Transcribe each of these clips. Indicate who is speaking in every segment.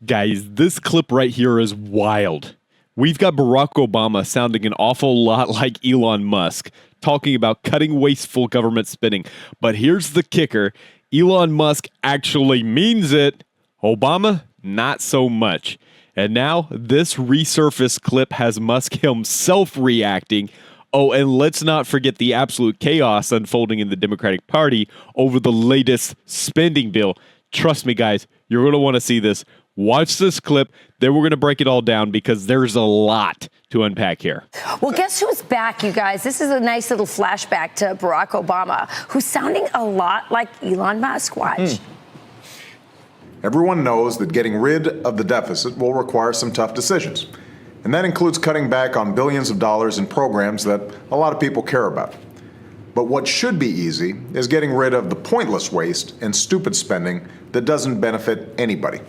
Speaker 1: Guys, this clip right here is wild. We've got Barack Obama sounding an awful lot like Elon Musk, talking about cutting wasteful government spending. But here's the kicker. Elon Musk actually means it. Obama, not so much. And now this resurfaced clip has Musk himself reacting. Oh, and let's not forget the absolute chaos unfolding in the Democratic Party over the latest spending bill. Trust me, guys, you're going to want to see this. Watch this clip, then we're going to break it all down because there's a lot to unpack here.
Speaker 2: Well, guess who's back, you guys? This is a nice little flashback to Barack Obama, who's sounding a lot like Elon Musk. Watch.
Speaker 3: Everyone knows that getting rid of the deficit will require some tough decisions. And that includes cutting back on billions of dollars in programs that a lot of people care about. But what should be easy is getting rid of the pointless waste and stupid spending that doesn't benefit anybody.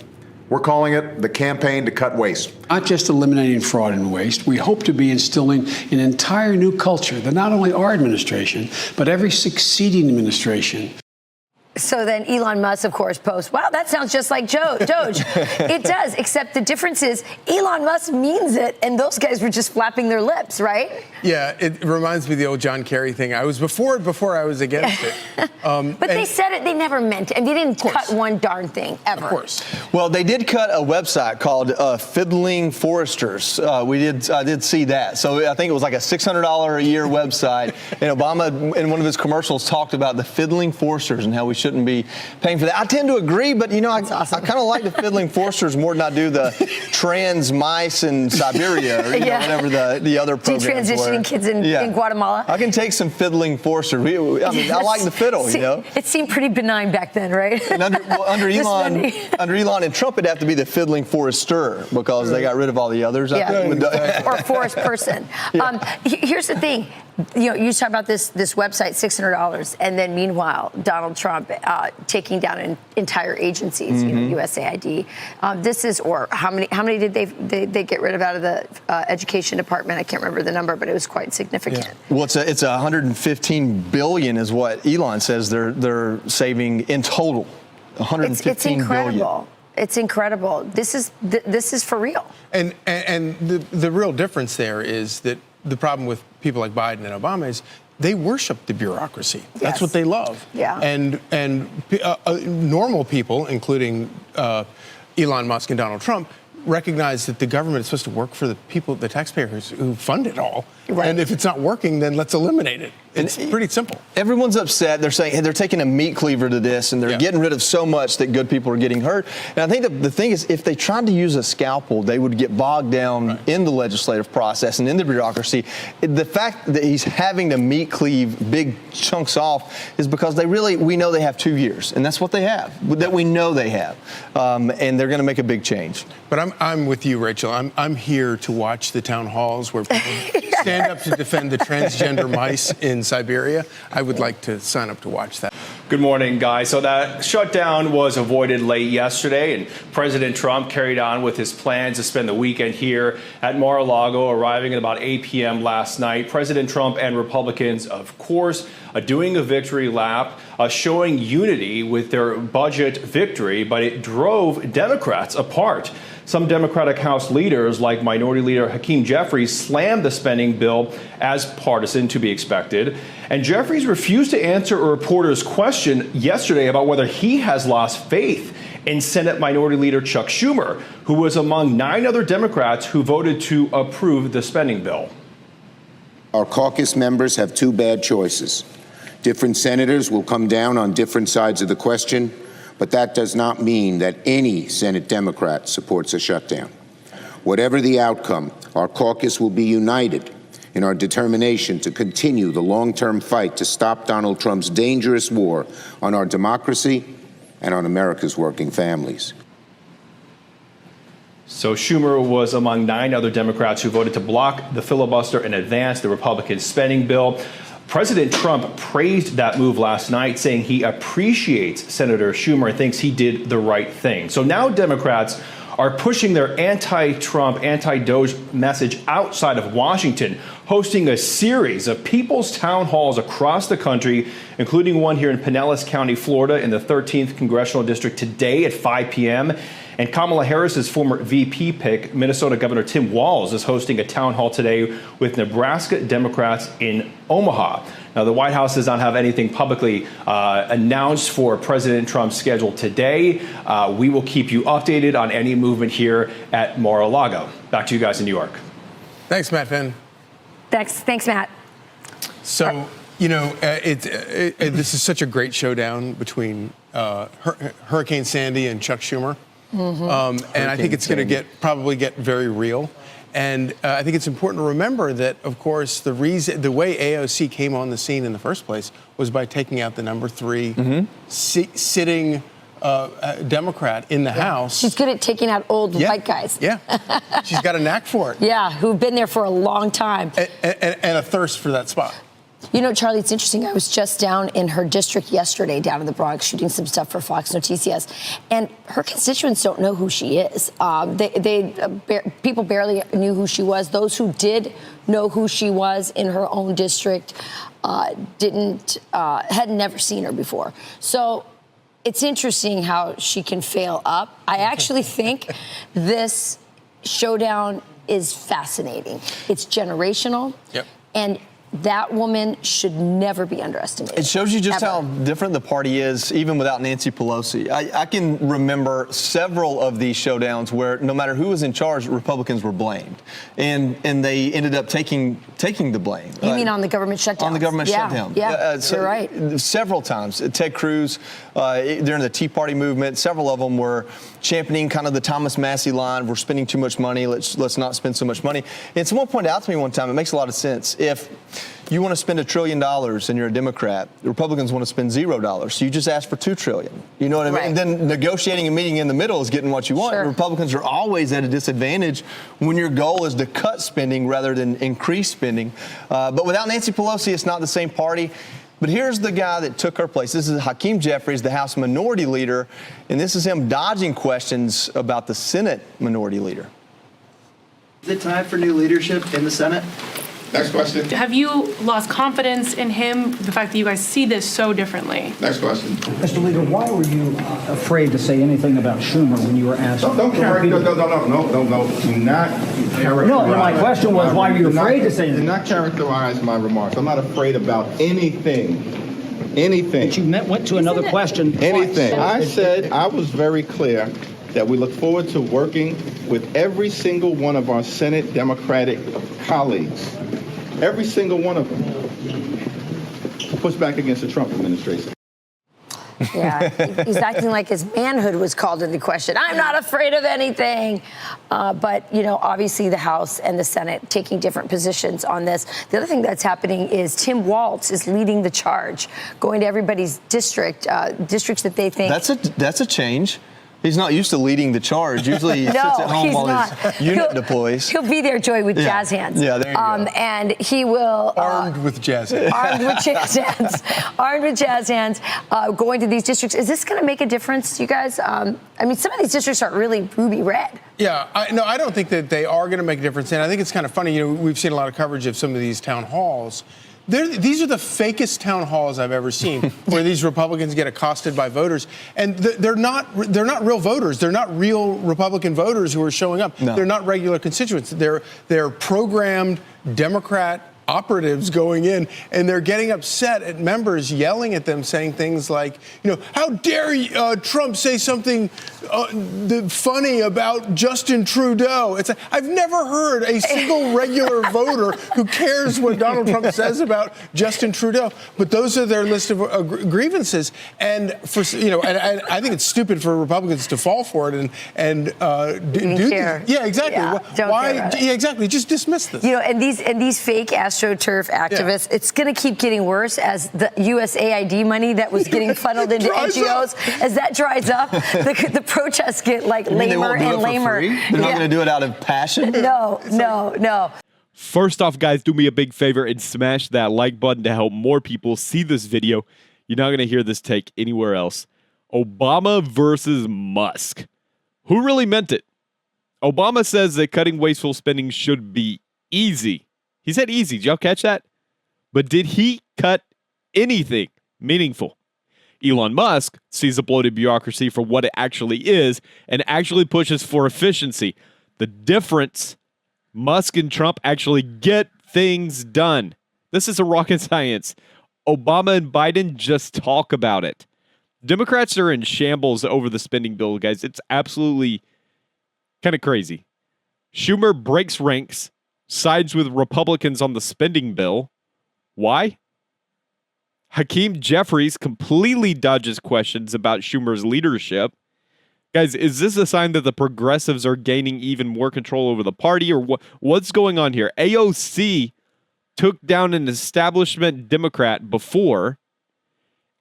Speaker 3: We're calling it the campaign to cut waste.
Speaker 4: Not just eliminating fraud and waste, we hope to be instilling an entire new culture that not only our administration, but every succeeding administration.
Speaker 2: So then Elon Musk, of course, posts, wow, that sounds just like DOGE. It does, except the difference is Elon Musk means it, and those guys were just flapping their lips, right?
Speaker 5: Yeah, it reminds me of the old John Kerry thing. I was before I was against it.
Speaker 2: But they said it, they never meant it, and they didn't cut one darn thing, ever.
Speaker 5: Of course.
Speaker 6: Well, they did cut a website called Fiddling Foresters. I did see that. So I think it was like a $600 a year website. And Obama, in one of his commercials, talked about the Fiddling Foresters and how we shouldn't be paying for that. I tend to agree, but, awesome. I kind of like the Fiddling Foresters more than I do the trans mice in Siberia or whatever the other programs
Speaker 2: Detransitioning kids in Guatemala.
Speaker 6: I can take some Fiddling Foresters. I like the fiddle,
Speaker 2: It seemed pretty benign back then, right?
Speaker 6: And under Elon and Trump, it'd have to be the Fiddling Forester because they got rid of all the others.
Speaker 2: Or forest person. Here's the thing. You talk about this website, $600, and then meanwhile, Donald Trump taking down entire agencies, USAID. How many did they get rid of out of the education department? I can't remember the number, but it was quite significant.
Speaker 6: Yeah. Well, it's 115 billion is what Elon says they're saving in total. 115
Speaker 2: it's incredible.
Speaker 6: billion.
Speaker 2: It's incredible. This is for real.
Speaker 5: And the real difference there is that the problem with people like Biden and Obama is they worship the bureaucracy.
Speaker 2: Yes.
Speaker 5: That's what they love.
Speaker 2: Yeah.
Speaker 5: And normal people, including Elon Musk and Donald Trump, recognize that the government is supposed to work for the people, the taxpayers who fund it all. Right. And if it's not working, then let's eliminate it. It's pretty simple. Everyone's upset. They're saying, hey, they're taking a meat cleaver to this, and they're getting rid of so much that good people are getting hurt. And I think the thing is, if they tried to use a scalpel, they would get bogged down in the legislative process and in the bureaucracy. The fact that he's having to meat cleave big chunks off is because we know they have 2 years, and that's what they have, that we know they have. And they're going to make a big change. But I'm with you, Rachel. I'm here to watch the town halls where people stand up to defend the transgender mice in Siberia. I would like to sign up to watch that.
Speaker 7: Good morning, guys. So that shutdown was avoided late yesterday, and President Trump carried on with his plans to spend the weekend here at Mar-a-Lago, arriving at about 8 p.m. last night. President Trump and Republicans, of course, doing a victory lap, showing unity with their budget victory, but it drove Democrats apart. Some Democratic House leaders, like Minority Leader Hakeem Jeffries, slammed the spending bill as partisan, to be expected. And Jeffries refused to answer a reporter's question yesterday about whether he has lost faith in Senate Minority Leader Chuck Schumer, who was among 9 other Democrats who voted to approve the spending bill.
Speaker 8: Our caucus members have 2 bad choices. Different senators will come down on different sides of the question, but that does not mean that any Senate Democrat supports a shutdown. Whatever the outcome, our caucus will be united in our determination to continue the long-term fight to stop Donald Trump's dangerous war on our democracy and on America's working families.
Speaker 7: So Schumer was among 9 other Democrats who voted to block the filibuster and advance the Republican spending bill. President Trump praised that move last night, saying he appreciates Senator Schumer and thinks he did the right thing. So now Democrats are pushing their anti-Trump, anti-DOGE message outside of Washington, hosting a series of people's town halls across the country, including one here in Pinellas County, Florida, in the 13th Congressional District today at 5 p.m. And Kamala Harris's former VP pick, Minnesota Governor Tim Walz, is hosting a town hall today with Nebraska Democrats in Omaha. Now, the White House does not have anything publicly announced for President Trump's schedule today. We will keep you updated on any movement here at Mar-a-Lago. Back to you guys in New York.
Speaker 5: Thanks, Matt Finn.
Speaker 2: Thanks, Matt.
Speaker 5: So, this is such a great showdown between Hurricane Sandy and Chuck Schumer. And I think it's going to probably get very real. And I think it's important to remember that, of course, the way AOC came on the scene in the first place was by taking out the number 3 sitting Democrat in the House.
Speaker 2: She's good at taking out old white guys.
Speaker 5: Yeah, she's got a knack for it.
Speaker 2: Yeah, who've been there for a long time.
Speaker 5: And a thirst for that spot.
Speaker 2: You know, Charlie, it's interesting. I was just down in her district yesterday, down in the Bronx, shooting some stuff for Fox Noticias, and her constituents don't know who she is. People barely knew who she was. Those who did know who she was in her own district had never seen her before. So it's interesting how she can fail up. I actually think this showdown is fascinating. It's generational.
Speaker 5: Yep.
Speaker 2: And that woman should never be underestimated.
Speaker 6: It shows you just
Speaker 2: ever.
Speaker 6: how different the party is, even without Nancy Pelosi. I can remember several of these showdowns where no matter who was in charge, Republicans were blamed. And they ended up taking the blame.
Speaker 2: You mean on the government shutdown?
Speaker 6: On the government shutdown.
Speaker 2: Yeah, you're right.
Speaker 6: Several times. Ted Cruz, during the Tea Party movement, several of them were championing kind of the Thomas Massey line, we're spending too much money, let's not spend so much money. And someone pointed out to me one time, it makes a lot of sense. If you want to spend $1 trillion and you're a Democrat, the Republicans want to spend $0. So you just ask for $2 trillion. You know what I mean?
Speaker 2: Right.
Speaker 6: And then negotiating and meeting in the middle is getting what you want.
Speaker 2: Sure.
Speaker 6: Republicans are always at a disadvantage when your goal is to cut spending rather than increase spending. But without Nancy Pelosi, it's not the same party. But here's the guy that took her place. This is Hakeem Jeffries, the House Minority Leader, and this is him dodging questions about the Senate Minority Leader.
Speaker 9: Is it time for new leadership in the Senate?
Speaker 10: Next question.
Speaker 11: Have you lost confidence in him, the fact that you guys see this so differently?
Speaker 10: Next question.
Speaker 12: Mr. Leader, why were you afraid to say anything about Schumer when you were asked?
Speaker 10: No. Do not characterize.
Speaker 12: No, my question was why were you afraid to say anything?
Speaker 10: Do not characterize my remarks. I'm not afraid about anything.
Speaker 12: But you went to another question.
Speaker 10: Anything. I said, I was very clear that we look forward to working with every single one of our Senate Democratic colleagues. Every single one of them to push back against the Trump administration.
Speaker 2: Yeah, he's acting like his manhood was called into question. I'm not afraid of anything. But, obviously the House and the Senate taking different positions on this. The other thing that's happening is Tim Walz is leading the charge, going to everybody's districts that they think.
Speaker 6: That's a change. He's not used to leading the charge. Usually he sits at home while his unit deploys.
Speaker 2: He'll be there, Joy, with jazz hands.
Speaker 6: Yeah, there you go.
Speaker 2: And he will...
Speaker 5: Armed with jazz hands.
Speaker 2: Armed with jazz hands. Armed with jazz hands, going to these districts. Is this going to make a difference, you guys? Some of these districts are really ruby red.
Speaker 5: Yeah, I don't think that they are going to make a difference. And I think it's kind of funny. We've seen a lot of coverage of some of these town halls. These are the fakest town halls I've ever seen, where these Republicans get accosted by voters, and they're not real voters. They're not real Republican voters who are showing up. No. They're not regular constituents. They're programmed Democrat operatives going in, and they're getting upset at members yelling at them, saying things like, how dare Trump say something funny about Justin Trudeau? It's like, I've never heard a single regular voter who cares what Donald Trump says about Justin Trudeau. But those are their list of grievances, and and I think it's stupid for Republicans to fall for it and do
Speaker 2: care.
Speaker 5: Yeah, exactly.
Speaker 2: Yeah,
Speaker 5: Why? Yeah, exactly. Just dismiss this.
Speaker 2: And these fake AstroTurf activists, it's going to keep getting worse as the USAID money that was getting funneled into NGOs, as that dries up, the protests get lamer and lamer.
Speaker 6: They're not going to do it out of passion?
Speaker 2: No.
Speaker 1: First off, guys, do me a big favor and smash that like button to help more people see this video. You're not going to hear this take anywhere else. Obama versus Musk. Who really meant it? Obama says that cutting wasteful spending should be easy. He said easy. Did y'all catch that? But did he cut anything meaningful? Elon Musk sees a bloated bureaucracy for what it actually is and actually pushes for efficiency. The difference, Musk and Trump actually get things done. This is a rocket science. Obama and Biden just talk about it. Democrats are in shambles over the spending bill, guys. It's absolutely kind of crazy. Schumer breaks ranks, sides with Republicans on the spending bill. Why? Hakeem Jeffries completely dodges questions about Schumer's leadership. Guys, is this a sign that the progressives are gaining even more control over the party, or what's going on here? AOC took down an establishment Democrat before.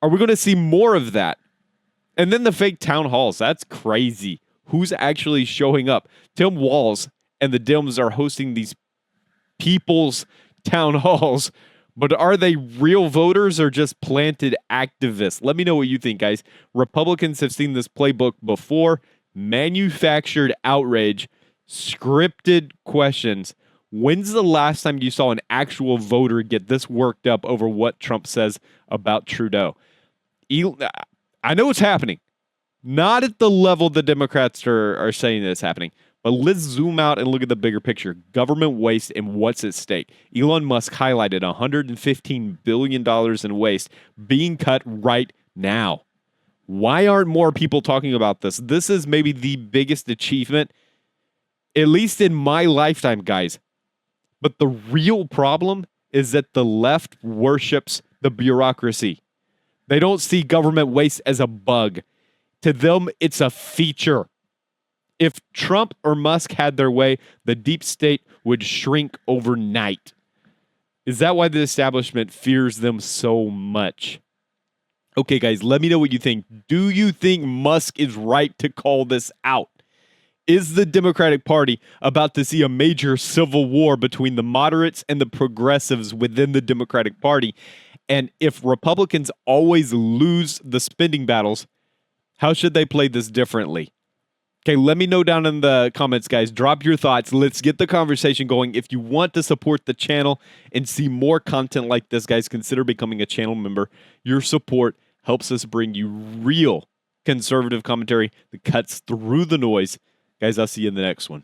Speaker 1: Are we going to see more of that? And then the fake town halls. That's crazy. Who's actually showing up? Tim Walz and the Dems are hosting these people's town halls. But are they real voters or just planted activists? Let me know what you think, guys. Republicans have seen this playbook before. Manufactured outrage, scripted questions. When's the last time you saw an actual voter get this worked up over what Trump says about Trudeau? I know it's happening. Not at the level the Democrats are saying that it's happening. But let's zoom out and look at the bigger picture. Government waste and what's at stake. Elon Musk highlighted $115 billion in waste being cut right now. Why aren't more people talking about this? This is maybe the biggest achievement, at least in my lifetime, guys. But the real problem is that the left worships the bureaucracy. They don't see government waste as a bug. To them, it's a feature. If Trump or Musk had their way, the deep state would shrink overnight. Is that why the establishment fears them so much? Okay, guys, let me know what you think. Do you think Musk is right to call this out? Is the Democratic Party about to see a major civil war between the moderates and the progressives within the Democratic Party? And if Republicans always lose the spending battles, how should they play this differently? Okay, let me know down in the comments, guys. Drop your thoughts. Let's get the conversation going. If you want to support the channel and see more content like this, guys, consider becoming a channel member. Your support helps us bring you real conservative commentary that cuts through the noise. Guys, I'll see you in the next one.